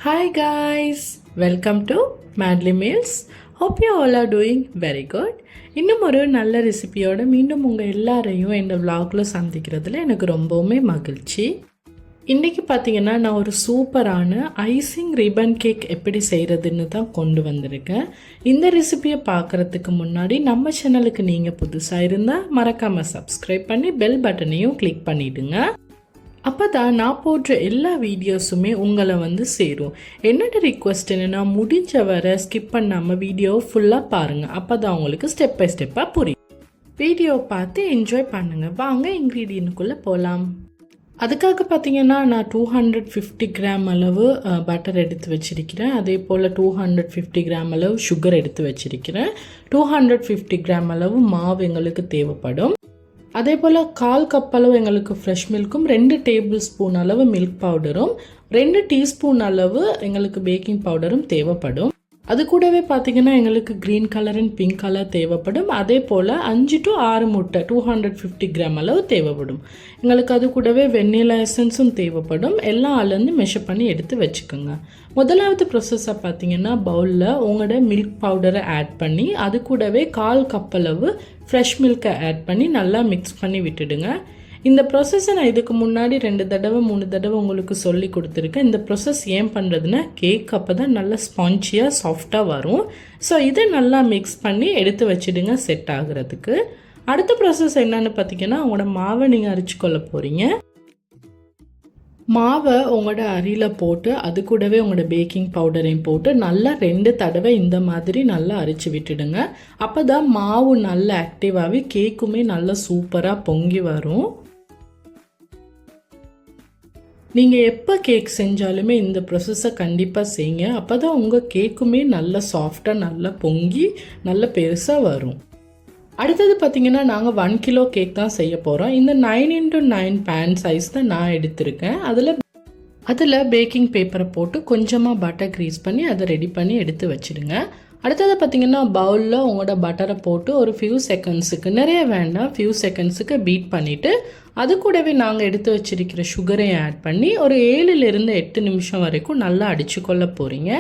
Hi guys, welcome to Madly Meals. Hope you all are doing very good. இன்னும் ஒரு நல்ல ரெசிபியோட மீண்டும் உங்கள் எல்லாரையும் இந்த vlogல சந்திக்கிறதுல எனக்கு ரொம்பவுமே மகிழ்ச்சி. இன்றைக்கி பார்த்தீங்கன்னா நான் ஒரு சூப்பரான ஐசிங் ரிப்பன் கேக் எப்படி செய்கிறதுன்னு தான் கொண்டு வந்திருக்கேன். இந்த ரெசிபியை பார்க்குறதுக்கு முன்னாடி நம்ம சேனலுக்கு நீங்கள் புதுசாக இருந்தால் மறக்காமல் சப்ஸ்கிரைப் பண்ணி பெல் பட்டனையும் கிளிக் பண்ணிவிடுங்க. அப்போ தான் நான் போடுற எல்லா வீடியோஸுமே உங்களை சேரும். என்னோட ரிக்வெஸ்ட் என்னென்னா முடிஞ்ச வரை ஸ்கிப் பண்ணாமல் வீடியோவை ஃபுல்லாக பாருங்கள். அப்போ தான் உங்களுக்கு ஸ்டெப் பை ஸ்டெப்பாக புரியும். வீடியோவை பார்த்து என்ஜாய் பண்ணுங்கள். வாங்க இன்க்ரீடியன்ட்குள்ளே போகலாம். அதுக்காக பார்த்தீங்கன்னா நான் 250 கிராம் அளவு பட்டர் எடுத்து வச்சுருக்கிறேன். அதே போல் 250 கிராம் அளவு சுகர் எடுத்து வச்சுருக்கிறேன். 250 கிராம் அளவு மாவு எங்களுக்கு தேவைப்படும். அதே போல் 1/4 கப் அளவு எங்களுக்கு ஃப்ரெஷ் மில்க்கும் 2 டேபிள் ஸ்பூன் அளவு மில்க் பவுடரும் 2 டீஸ்பூன் அளவு எங்களுக்கு பேக்கிங் பவுடரும் தேவைப்படும். அது கூடவே பார்த்திங்கன்னா எங்களுக்கு green colour and pink colour தேவைப்படும். அதே போல் 5 to 6 முட்டை 250 கிராம் அளவு தேவைப்படும். எங்களுக்கு அது கூடவே வெண்ணிலா எசன்ஸும் தேவைப்படும். எல்லாம் அளந்து மெஷர் பண்ணி எடுத்து வச்சுக்கோங்க. முதலாவது ப்ரொசஸை பார்த்திங்கன்னா பவுலில் உங்களோட மில்க் பவுடரை ஆட் பண்ணி அது கூடவே 1/4 கப் அளவு ஃப்ரெஷ் மில்கை ஆட் பண்ணி நல்லா மிக்ஸ் பண்ணி விட்டுடுங்க. இந்த ப்ரொசஸை நான் இதுக்கு முன்னாடி 2 தடவை 3 தடவை உங்களுக்கு சொல்லி கொடுத்துருக்கேன். இந்த ப்ரொசஸ் ஏன் பண்ணுறதுன்னா கேக் அப்போ தான் நல்லா ஸ்பான்ச்சியாக சாஃப்டாக வரும். ஸோ இதை நல்லா மிக்ஸ் பண்ணி எடுத்து வச்சுடுங்க செட் ஆகுறதுக்கு. அடுத்த ப்ரொசஸ் என்னன்னு பார்த்தீங்கன்னா உங்களோட மாவை நீங்கள் அரைச்சிக்கொள்ள போகிறீங்க. மாவை உங்களோட அரியில் போட்டு அது கூடவே உங்களோட பேக்கிங் பவுடரையும் போட்டு நல்லா 2 தடவை இந்த மாதிரி நல்லா அரைச்சி விட்டுடுங்க. அப்போ தான் மாவு நல்லா ஆக்டிவாகவே கேக்குமே நல்லா சூப்பராக பொங்கி வரும். நீங்கள் எப்போ கேக் செஞ்சாலுமே இந்த ப்ரொசஸை கண்டிப்பாக செய்யுங்க. அப்போ தான் உங்கள் கேக்குமே நல்லா சாஃப்டாக நல்லா பொங்கி நல்லா பெருசாக வரும். அடுத்தது பார்த்திங்கன்னா நாங்கள் 1 கிலோ கேக் தான் செய்ய போகிறோம். இந்த 9x9 பேன் சைஸ் தான் நான் எடுத்திருக்கேன். அதில் பேக்கிங் பேப்பரை போட்டு கொஞ்சமாக பட்டர் க்ரீஸ் பண்ணி அதை ரெடி பண்ணி எடுத்து வச்சுடுங்க. அடுத்தது பார்த்திங்கன்னா பவுலில் உங்களோட பட்டரை போட்டு ஒரு ஃபியூ செகண்ட்ஸுக்கு, நிறைய வேண்டாம், ஃபியூ செகண்ட்ஸுக்கு பீட் பண்ணிவிட்டு அது கூடவே நாங்கள் எடுத்து வச்சிருக்கிற சுகரையும் ஆட் பண்ணி ஒரு 7லிருந்து 8 நிமிஷம் வரைக்கும் நல்லா அடித்து கொள்ள போகிறீங்க.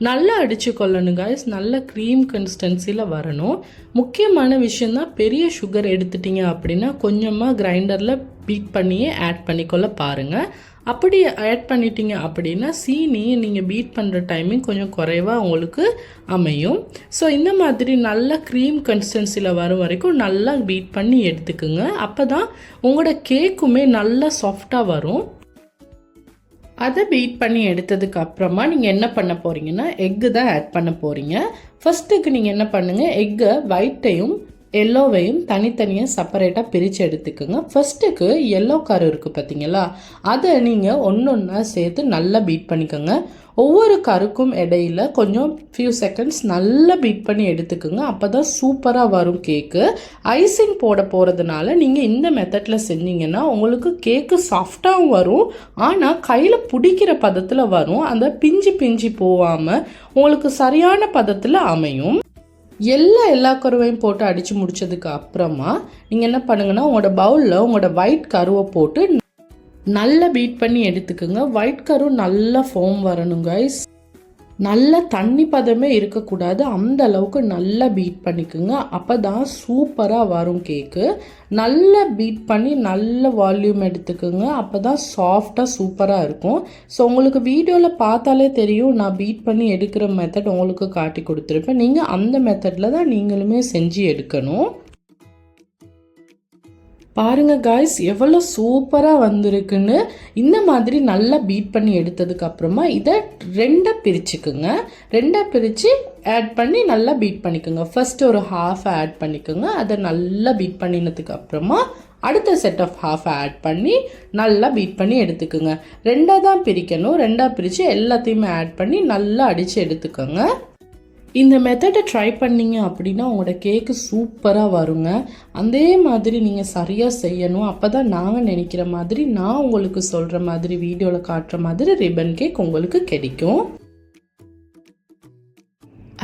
நல்லா அடித்து கொள்ளணும் காய்ஸ். நல்ல க்ரீம் கன்சிஸ்டன்சியில் வரணும். முக்கியமான விஷயந்தான், பெரிய சுகர் எடுத்துட்டிங்க அப்படின்னா கொஞ்சமாக கிரைண்டரில் பீட் பண்ணியே ஆட் பண்ணிக்கொள்ள பாருங்கள். அப்படி ஆட் பண்ணிட்டீங்க அப்படின்னா சீனி நீங்கள் பீட் பண்ணுற டைமிங் கொஞ்சம் குறைவாக உங்களுக்கு அமையும். ஸோ இந்த மாதிரி நல்ல க்ரீம் கன்சிஸ்டன்சியில் வரும் வரைக்கும் நல்லா பீட் பண்ணி எடுத்துக்குங்க. அப்போ தான் உங்களோட கேக்குமே நல்லா சாஃப்டாக வரும். அதை பீட் பண்ணி எடுத்ததுக்கு அப்புறமா நீங்கள் என்ன பண்ண போகிறீங்கன்னா எக்கு தான் ஆட் பண்ண போகிறீங்க. ஃபஸ்ட்டுக்கு நீங்கள் என்ன பண்ணுங்கள், எக்கை ஒயிட்டையும் எல்லோவையும் தனித்தனியாக செப்பரேட்டாக பிரித்து எடுத்துக்கோங்க. ஃபஸ்ட்டுக்கு எல்லோ கரு இருக்குது பார்த்தீங்களா, அதை நீங்கள் ஒன்றா சேர்த்து நல்லா பீட் பண்ணிக்கோங்க. ஒவ்வொரு கருக்கும் இடையில கொஞ்சம் ஃபியூ செகண்ட்ஸ் நல்லா பீட் பண்ணி எடுத்துக்கோங்க. அப்போ தான் சூப்பராக வரும் கேக்கு. ஐசிங் போட போகிறதுனால நீங்கள் இந்த மெத்தடில் செஞ்சீங்கன்னா உங்களுக்கு கேக்கு சாஃப்டாகவும் வரும், ஆனால் கையில் பிடிக்கிற பதத்தில் வரும். அந்த பிஞ்சு போகாமல் உங்களுக்கு சரியான பதத்தில் அமையும். எல்லா கருவையும் போட்டு அடித்து முடித்ததுக்கு அப்புறமா நீங்கள் என்ன பண்ணுங்கன்னா உங்களோட பவுலில் உங்களோட ஒயிட் கருவை போட்டு நல்லா பீட் பண்ணி எடுத்துக்கோங்க. ஒயிட் கரு நல்லா ஃபோம் வரணும் கைஸ். நல்ல தண்ணி பதமே இருக்கக்கூடாது, அந்த அளவுக்கு நல்லா பீட் பண்ணிக்கோங்க. அப்போ தான் சூப்பராக வரும் கேக்கு. நல்லா பீட் பண்ணி நல்ல வால்யூம் எடுத்துக்கோங்க. அப்போ தான் சாஃப்டாக சூப்பராக இருக்கும். ஸோ உங்களுக்கு வீடியோவில் பார்த்தாலே தெரியும், நான் பீட் பண்ணி எடுக்கிற மெத்தட் உங்களுக்கு காட்டி கொடுத்துருப்பேன். நீங்கள் அந்த மெத்தடில் தான் நீங்களுமே செஞ்சு எடுக்கணும். பாருங்கள் காய்ஸ் எவ்வளோ சூப்பராக வந்திருக்குன்னு. இந்த மாதிரி நல்லா பீட் பண்ணி எடுத்ததுக்கு அப்புறமா இதை 2 பிரிச்சுக்குங்க. 2 பிரித்து ஆட் பண்ணி நல்லா பீட் பண்ணிக்கோங்க. ஃபர்ஸ்ட் ஒரு ஹாஃப் ஆட் பண்ணிக்கோங்க. அதை நல்லா பீட் பண்ணினதுக்கு அப்புறமா அடுத்த செட் ஆஃப் ஹாஃப் ஆட் பண்ணி நல்லா பீட் பண்ணி எடுத்துக்கோங்க. 2 தான் பிரிக்கணும். 2 பிரித்து எல்லாத்தையுமே ஆட் பண்ணி நல்லா அடித்து எடுத்துக்கோங்க. இந்த மெத்தடை ட்ரை பண்ணிங்க அப்படின்னா உங்களோட கேக்கு சூப்பராக வருங்க. அதே மாதிரி நீங்கள் சரியாக செய்யணும். அப்போ தான் நாங்கள் நினைக்கிற மாதிரி, நான் உங்களுக்கு சொல்கிற மாதிரி, வீடியோவில் காட்டுற மாதிரி ரிப்பன் கேக் உங்களுக்கு கிடைக்கும்.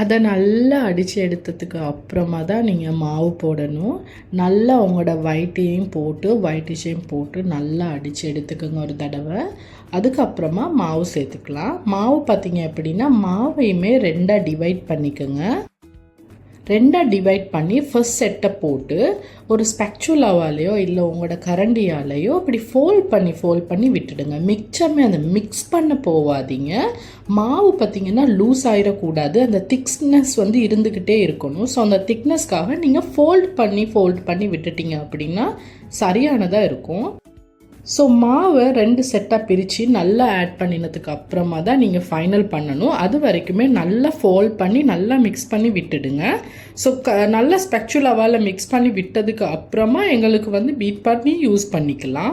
அதை நல்லா அடித்து எடுத்ததுக்கு அப்புறமா தான் நீங்கள் மாவு போடணும். நல்லா உங்களோட ஒயிட்டிஷையும் போட்டு நல்லா அடித்து எடுத்துக்கோங்க ஒரு தடவை. அதுக்கப்புறமா மாவு சேர்த்துக்கலாம். மாவு பார்த்திங்க அப்படின்னா மாவையுமே 2ஆக டிவைட் பண்ணிக்கோங்க. 2ஆக டிவைட் பண்ணி ஃபர்ஸ்ட் செட்டை போட்டு ஒரு ஸ்பெக்சுலாவாலேயோ இல்லை உங்களோட கரண்டியாலேயோ அப்படி ஃபோல்ட் பண்ணி விட்டுடுங்க. மிக்சமே அந்த மிக்ஸ் பண்ண போகாதீங்க. மாவு பார்த்திங்கன்னா லூஸ் ஆகிடக்கூடாது. அந்த திக்னஸ் வந்து இருந்துக்கிட்டே இருக்கணும். ஸோ அந்த திக்னஸ்க்காக நீங்கள் ஃபோல்ட் பண்ணி விட்டுட்டீங்க அப்படின்னா சரியானதாக இருக்கும். ஸோ மாவை 2 செட்டாக பிரித்து நல்லா ஆட் பண்ணினதுக்கு அப்புறமா தான் நீங்கள் ஃபைனல் பண்ணணும். அது வரைக்குமே நல்லா ஃபோல்ட் பண்ணி நல்லா மிக்ஸ் பண்ணி விட்டுடுங்க. ஸோ நல்லா ஸ்பெக்சுலாவால் மிக்ஸ் பண்ணி விட்டதுக்கு அப்புறமா எங்களுக்கு வந்து பீட் பண்ணி யூஸ் பண்ணிக்கலாம்.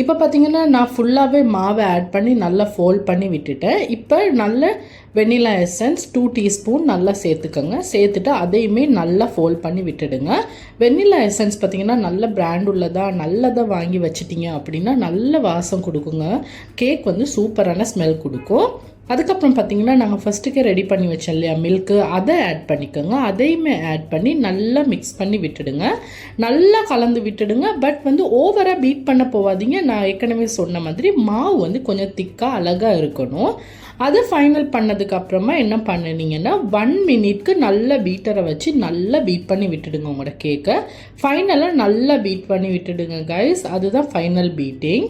இப்போ பார்த்திங்கன்னா நான் ஃபுல்லாகவே மாவை ஆட் பண்ணி நல்லா ஃபோல்ட் பண்ணி விட்டுட்டேன். இப்போ நல்ல வெண்ணிலா எசன்ஸ் 2 டீஸ்பூன் நல்லா சேர்த்துக்கோங்க. சேர்த்துட்டு அதையுமே நல்லா ஃபோல்ட் பண்ணி விட்டுடுங்க. வெண்ணிலா எசன்ஸ் பார்த்திங்கன்னா நல்ல பிராண்ட் நல்லதாக வாங்கி வச்சிட்டிங்க அப்படின்னா நல்ல வாசம் கொடுக்குங்க. கேக் வந்து சூப்பரான ஸ்மெல் கொடுக்கும். அதுக்கப்புறம் பார்த்திங்கன்னா நாங்கள் ஃபஸ்ட்டுக்கே ரெடி பண்ணி வச்சோம் இல்லையா மில்க்கு, அதை ஆட் பண்ணிக்கோங்க. அதையுமே ஆட் பண்ணி நல்லா மிக்ஸ் பண்ணி விட்டுடுங்க. நல்லா கலந்து விட்டுடுங்க. பட் வந்து ஓவராக பீட் பண்ண போகாதீங்க. நான் ஏற்கனவே சொன்ன மாதிரி மாவு வந்து கொஞ்சம் திக்காக அழகாக இருக்கணும். அதை ஃபைனல் பண்ணதுக்கப்புறமா என்ன பண்ணினீங்கன்னா 1 மினிட்க்கு நல்ல பீட்டரை வச்சு நல்லா பீட் பண்ணி விட்டுடுங்க உங்களோட கேக்கை. ஃபைனலாக நல்லா பீட் பண்ணி விட்டுடுங்க கைஸ். அதுதான் ஃபைனல் பீட்டிங்.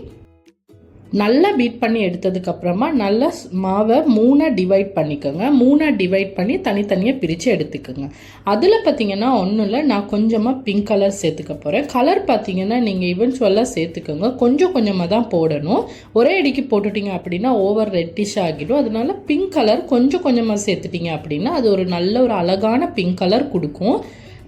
நல்லா பீட் பண்ணி எடுத்ததுக்கப்புறமா நல்லா மாவை 3ஆக டிவைட் பண்ணிக்கோங்க. 3ஆக டிவைட் பண்ணி தனித்தனியாக பிரித்து எடுத்துக்கோங்க. அதில் பார்த்திங்கன்னா ஒன்றும் இல்லை, நான் கொஞ்சமாக பிங்க் கலர் சேர்த்துக்க போகிறேன். கலர் பார்த்திங்கன்னா நீங்கள் இவென்ச்சுவலாக சேர்த்துக்கோங்க. கொஞ்சம் கொஞ்சமாக தான் போடணும். ஒரே அடிக்கு போட்டுட்டிங்க அப்படின்னா ஓவர் ரெட்டிஷ் ஆகிடும். அதனால பிங்க் கலர் கொஞ்சம் கொஞ்சமாக சேர்த்துட்டிங்க அப்படின்னா அது ஒரு நல்ல ஒரு அழகான பிங்க் கலர் கொடுக்கும்.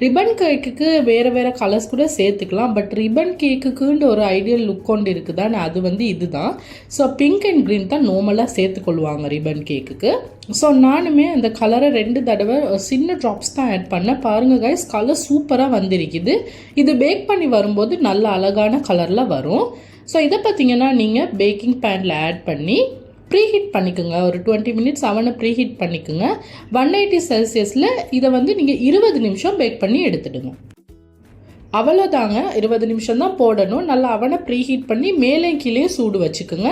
ரிப்பன் கேக்குக்கு வேறு கலர்ஸ் கூட சேர்த்துக்கலாம். பட் ரிப்பன் கேக்குக்குன்ற ஒரு ஐடியல் லுக் கொண்டு இருக்குதான், அது வந்து இதுதான். ஸோ பிங்க் அண்ட் க்ரீன் தான் நார்மலாக சேர்த்துக்கொள்வாங்க ரிப்பன் கேக்குக்கு. ஸோ நானுமே அந்த கலரை 2 தடவை சின்ன ட்ராப்ஸ் தான் ஆட் பண்ணேன். பாருங்கள் கைஸ், கலர் சூப்பராக வந்திருக்குது. இது பேக் பண்ணி வரும்போது நல்ல அழகான கலரில் வரும். ஸோ இதை பார்த்திங்கன்னா நீங்கள் பேக்கிங் பேனில் ஆட் பண்ணி ப்ரீஹீட் பண்ணிக்கோங்க. ஒரு 20 மினிட்ஸ் அவனை ப்ரீஹீட் பண்ணிக்கோங்க. 180 செல்சியஸில் இதை வந்து நீங்கள் 20 நிமிஷம் பேக் பண்ணி எடுத்துடுங்க. அவ்வளோதாங்க, 20 நிமிஷம் தான் போடணும். நல்லா அவனை ப்ரீஹீட் பண்ணி மேலே கீழே சூடு வச்சுக்கோங்க.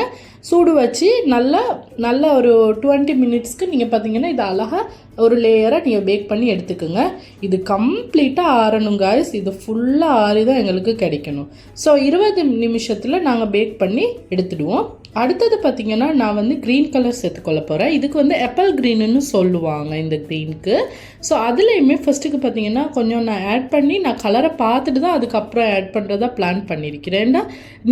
சூடு வச்சு நல்லா ஒரு 20 மினிட்ஸ்க்கு நீங்கள் பார்த்தீங்கன்னா இது அழகாக ஒரு லேயராக நீங்கள் பேக் பண்ணி எடுத்துக்கோங்க. இது கம்ப்ளீட்டாக ஆறணும் காய்ஸ். இது ஃபுல்லாக ஆறி தான் எங்களுக்கு கிடைக்கணும். ஸோ 20 நிமிஷத்தில் நாங்கள் பேக் பண்ணி எடுத்துடுவோம். அடுத்தது பார்த்திங்கன்னா நான் வந்து க்ரீன் கலர் சேர்த்துக்கொள்ள போகிறேன். இதுக்கு வந்து ஆப்பிள் க்ரீனுன்னு சொல்லுவாங்க இந்த க்ரீனுக்கு. ஸோ அதுலேயுமே ஃபஸ்ட்டுக்கு பார்த்திங்கன்னா கொஞ்சம் நான் ஆட் பண்ணி நான் கலரை பார்த்துட்டு தான் அதுக்கப்புறம் ஆட் பண்ணுறதா பிளான் பண்ணியிருக்கிறேன். ஏன்னா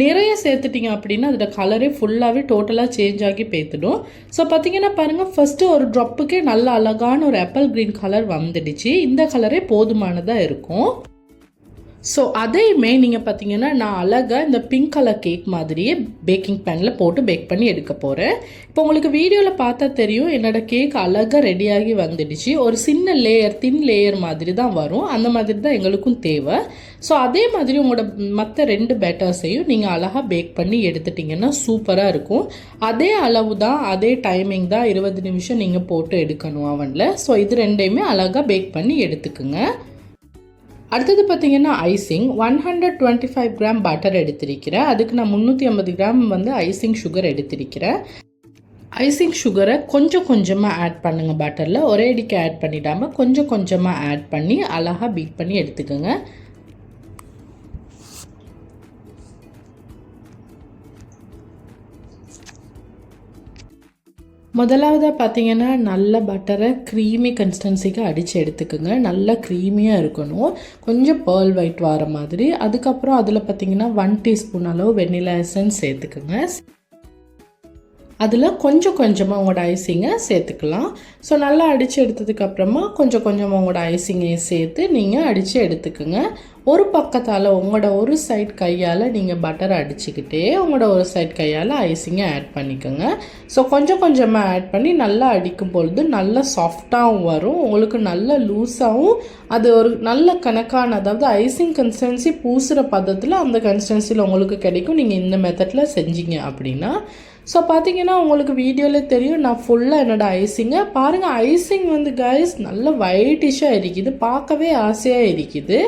நிறைய சேர்த்துட்டிங்க அப்படின்னா அதோட கலரே ஃபுல்லாகவே டோட்டலாக சேஞ்ச் ஆகி பேத்துடும். ஸோ பார்த்திங்கன்னா பாருங்கள், ஃபஸ்ட்டு ஒரு ட்ராப்புக்கே நல்ல அழகான ஒரு ஆப்பிள் க்ரீன் கலர் வந்துடுச்சு. இந்த கலரே போதுமானதாக இருக்கும். ஸோ அதையுமே நீங்கள் பார்த்தீங்கன்னா நான் அழகாக இந்த பிங்க் கலர் கேக் மாதிரியே பேக்கிங் பேனில் போட்டு பேக் பண்ணி எடுக்க போகிறேன். இப்போ உங்களுக்கு வீடியோவில் பார்த்தா தெரியும் என்னோடய கேக் அழகாக ரெடியாகி வந்துடுச்சு. ஒரு சின்ன லேயர், தின் லேயர் மாதிரி தான் வரும். அந்த மாதிரி தான் எங்களுக்கும் தேவை. ஸோ அதே மாதிரி உங்களோட மற்ற 2 பேட்டர்ஸையும் நீங்கள் அழகாக பேக் பண்ணி எடுத்துட்டிங்கன்னா சூப்பராக இருக்கும். அதே அளவு தான், அதே டைமிங் தான், 20 நிமிஷம் நீங்கள் போட்டு எடுக்கணும் அவனில். ஸோ இது 2யுமே அழகாக பேக் பண்ணி எடுத்துக்குங்க. அடுத்தது பார்த்திங்கன்னா ஐசிங் 125 கிராம் பட்டர் எடுத்திருக்கிறேன். அதுக்கு நான் 350 கிராம் வந்து ஐசிங் சுகர் எடுத்திருக்கிறேன். ஐசிங் சுகரை கொஞ்சம் கொஞ்சமாக ஆட் பண்ணுங்கள் பட்டரில். ஒரே அடிக்கு ஆட் பண்ணிடாமல் கொஞ்சம் கொஞ்சமாக ஆட் பண்ணி அழகாக பீட் பண்ணி எடுத்துக்கோங்க. முதலாவதாக பார்த்தீங்கன்னா நல்ல பட்டரை க்ரீமி கன்சிஸ்டன்சிக்கு அடித்து எடுத்துக்கோங்க. நல்லா க்ரீமியாக இருக்கணும், கொஞ்சம் பேர்ல் ஒயிட் வர மாதிரி. அதுக்கப்புறம் அதில் பார்த்தீங்கன்னா 1 டீஸ்பூன் அளவு வெண்ணிலா எசன்ஸ் சேர்த்துக்குங்க. அதில் கொஞ்சம் கொஞ்சமாக உங்களோட ஐசிங்கை சேர்த்துக்கலாம். ஸோ நல்லா அடித்து எடுத்ததுக்கப்புறமா கொஞ்சம் கொஞ்சமாக உங்களோட ஐசிங்கையும் சேர்த்து நீங்கள் அடித்து எடுத்துக்கோங்க. ஒரு பக்கத்தால் உங்களோட ஒரு சைட் கையால் நீங்கள் பட்டரை அடிச்சுக்கிட்டே உங்களோட ஒரு சைட் கையால் ஐசிங்கை ஆட் பண்ணிக்கோங்க. ஸோ கொஞ்சம் கொஞ்சமாக ஆட் பண்ணி நல்லா அடிக்கும் பொழுது நல்லா சாஃப்டாகவும் வரும், உங்களுக்கு நல்ல லூஸாகவும் அது ஒரு நல்ல கணக்கான, அதாவது ஐசிங் கன்சிஸ்டன்சி பூசுகிற பதத்தில் அந்த கன்சிஸ்டன்சியில் உங்களுக்கு கிடைக்கும் நீங்கள் இந்த மெத்தடில் செஞ்சீங்க அப்படின்னா. ஸோ பார்த்தீங்கன்னா உங்களுக்கு வீடியோவில் தெரியும் நான் ஃபுல்லாக என்னோடய ஐசிங்கை பாருங்கள். ஐசிங் வந்து கைஸ் நல்ல ஒயிட்டிஷாக இருக்குது, பார்க்கவே ஆசையாக இருக்குது.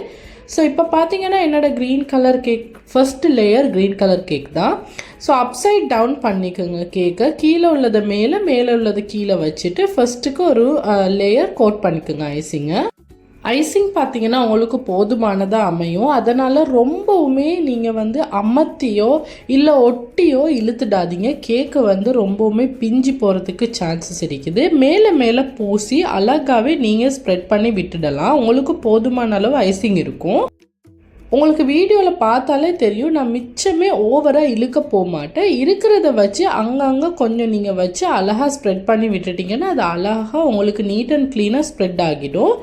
ஸோ இப்போ பார்த்தீங்கன்னா என்னோடய green colour cake first layer green colour cake தான். ஸோ அப்சைட் டவுன் பண்ணிக்கோங்க கேக்கை, கீழே உள்ளதை மேலே மேலே உள்ளதை கீழே வச்சுட்டு ஃபஸ்ட்டுக்கு ஒரு லேயர் கோட் பண்ணிக்கோங்க ஐசிங்கை. ஐசிங் பார்த்தீங்கன்னா உங்களுக்கு போதுமானதாக அமையும். அதனால் ரொம்பவுமே நீங்கள் வந்து அமர்த்தியோ இல்லை ஒட்டியோ இழுத்துடாதீங்க. கேக்கு வந்து ரொம்பவுமே பிஞ்சு போகிறதுக்கு சான்சஸ் இருக்குது. மேலே மேலே பூசி அழகாகவே நீங்கள் ஸ்ப்ரெட் பண்ணி விட்டுடலாம். உங்களுக்கு போதுமான அளவு ஐசிங் இருக்கும். உங்களுக்கு வீடியோவில் பார்த்தாலே தெரியும் நான் மிச்சமே ஓவராக இழுக்க போக மாட்டேன். இருக்கிறத வச்சு அங்கங்கே கொஞ்சம் நீங்கள் வச்சு அழகாக ஸ்ப்ரெட் பண்ணி விட்டுட்டிங்கன்னா அது அழகாக உங்களுக்கு நீட் அண்ட் க்ளீனாக ஸ்ப்ரெட் ஆகிடும்.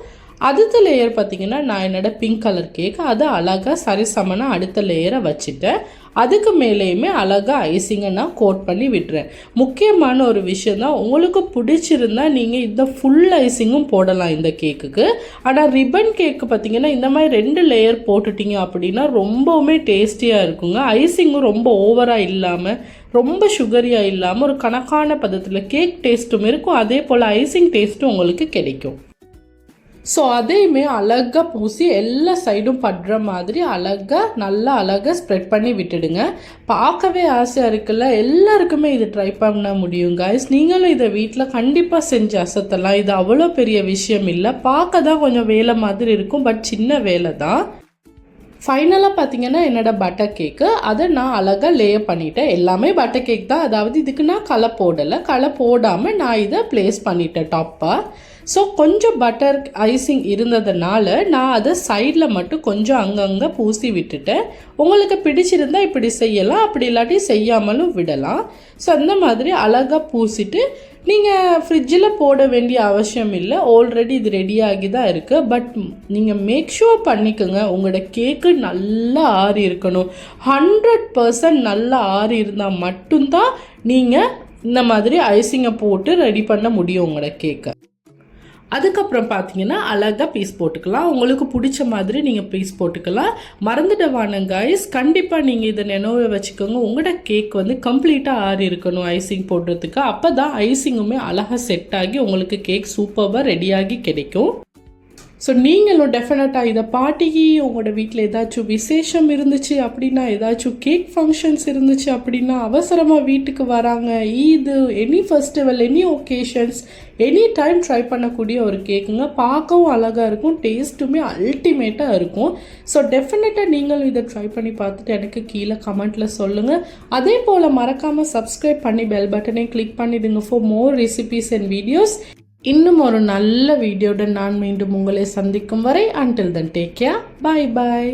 அடுத்த லேயர் பார்த்திங்கன்னா நான் என்னோடய பிங்க் கலர் கேக் அதை அழகாக சரிசமனாக அடுத்த லேயரை வச்சுட்டேன். அதுக்கு மேலேயுமே அழகாக ஐசிங்கை நான் கோட் பண்ணி விட்டுறேன். முக்கியமான ஒரு விஷயம் தான், உங்களுக்கு பிடிச்சிருந்தா நீங்கள் இந்த ஃபுல் ஐசிங்கும் போடலாம் இந்த கேக்குக்கு. ஆனால் ரிப்பன் கேக்கு பார்த்திங்கன்னா இந்த மாதிரி 2 லேயர் போட்டுட்டிங்க அப்படின்னா ரொம்பவுமே டேஸ்டியாக இருக்குங்க. ஐசிங்கும் ரொம்ப ஓவராக இல்லாமல் ரொம்ப சுகரியாக இல்லாமல் ஒரு கணக்கான பதத்தில் கேக் டேஸ்ட்டும் இருக்கும், அதே போல் ஐசிங் டேஸ்ட்டும் உங்களுக்கு கிடைக்கும். ஸோ அதையுமே அழகாக பூசி எல்லா சைடும் படுற மாதிரி நல்லா அழகாக ஸ்ப்ரெட் பண்ணி விட்டுடுங்க. பார்க்கவே ஆசையாக இருக்குல்ல, எல்லாருக்குமே இது ட்ரை பண்ண முடியும் கைஸ். நீங்களும் இதை வீட்டில் கண்டிப்பாக செஞ்சு அசத்தலாம். இது அவ்வளோ பெரிய விஷயம் இல்லை, பார்க்க தான் கொஞ்சம் வேலை மாதிரி இருக்கும், பட் சின்ன வேலை தான். ஃபைனலாக பார்த்தீங்கன்னா என்னோடய பட்டர் கேக்கு அதை நான் அழகாக லேயர் பண்ணிட்டேன். எல்லாமே பட்டர் கேக் தான், அதாவது இதுக்கு நான் களை போடலை. களை போடாமல் நான் இதை ப்ளேஸ் பண்ணிட்டேன் டாப்பாக. ஸோ கொஞ்சம் பட்டர் ஐசிங் இருந்ததுனால நான் அதை சைடில் மட்டும் கொஞ்சம் அங்கங்கே பூசி விட்டுட்டேன். உங்களுக்கு பிடிச்சிருந்தால் இப்படி செய்யலாம், அப்படி இல்லாட்டி செய்யாமலும் விடலாம். ஸோ அந்த மாதிரி அழகாக பூசிட்டு நீங்கள் ஃப்ரிட்ஜில் போட வேண்டிய அவசியம் இல்லை, ஆல்ரெடி இது ரெடியாகி தான் இருக்குது. பட் நீங்கள் மேக் ஷூர் பண்ணிக்கோங்க உங்களோட கேக்கு நல்லா ஆறி இருக்கணும். 100% நல்லா ஆறி இருந்தால் மட்டும்தான் நீங்கள் இந்த மாதிரி ஐசிங்கை போட்டு ரெடி பண்ண முடியும் உங்களோட கேக்கை. அதுக்கப்புறம் பார்த்தீங்கன்னா அழகாக பீஸ் போட்டுக்கலாம். உங்களுக்கு பிடிச்ச மாதிரி நீங்கள் பீஸ் போட்டுக்கலாம். மறந்துடுவான கைஸ், கண்டிப்பாக நீங்கள் இதை நினைவு வச்சுக்கோங்க. உங்களோட கேக் வந்து கம்ப்ளீட்டாக ஆறி இருக்கணும் ஐசிங் போடுறதுக்கு. அப்போ தான் ஐசிங்குமே அழகாக செட் ஆகி உங்களுக்கு கேக் சூப்பராக ரெடியாகி கிடைக்கும். ஸோ நீங்களும் டெஃபினட்டாக இதை பார்ட்டிக்கு உங்களோட வீட்டில் ஏதாச்சும் விசேஷம் இருந்துச்சு அப்படின்னா, ஏதாச்சும் கேக் ஃபங்க்ஷன்ஸ் இருந்துச்சு அப்படின்னா, அவசரமாக வீட்டுக்கு வராங்க, Eid, any festival, any occasions, any time try பண்ணக்கூடிய ஒரு கேக்குங்க. பார்க்கவும் அழகாக இருக்கும், டேஸ்ட்டுமே அல்டிமேட்டாக இருக்கும். ஸோ டெஃபினட்டாக நீங்களும் இதை ட்ரை பண்ணி பார்த்துட்டு எனக்கு கீழே கமெண்ட்டில் சொல்லுங்கள். அதே போல் மறக்காமல் சப்ஸ்கிரைப் பண்ணி பெல் பட்டனை கிளிக் பண்ணிடுங்க for more recipes and videos. இன்னும் ஒரு நல்ல வீடியோடன் நான் மீண்டும் உங்களை சந்திக்கும் வரை, until then take care, bye bye.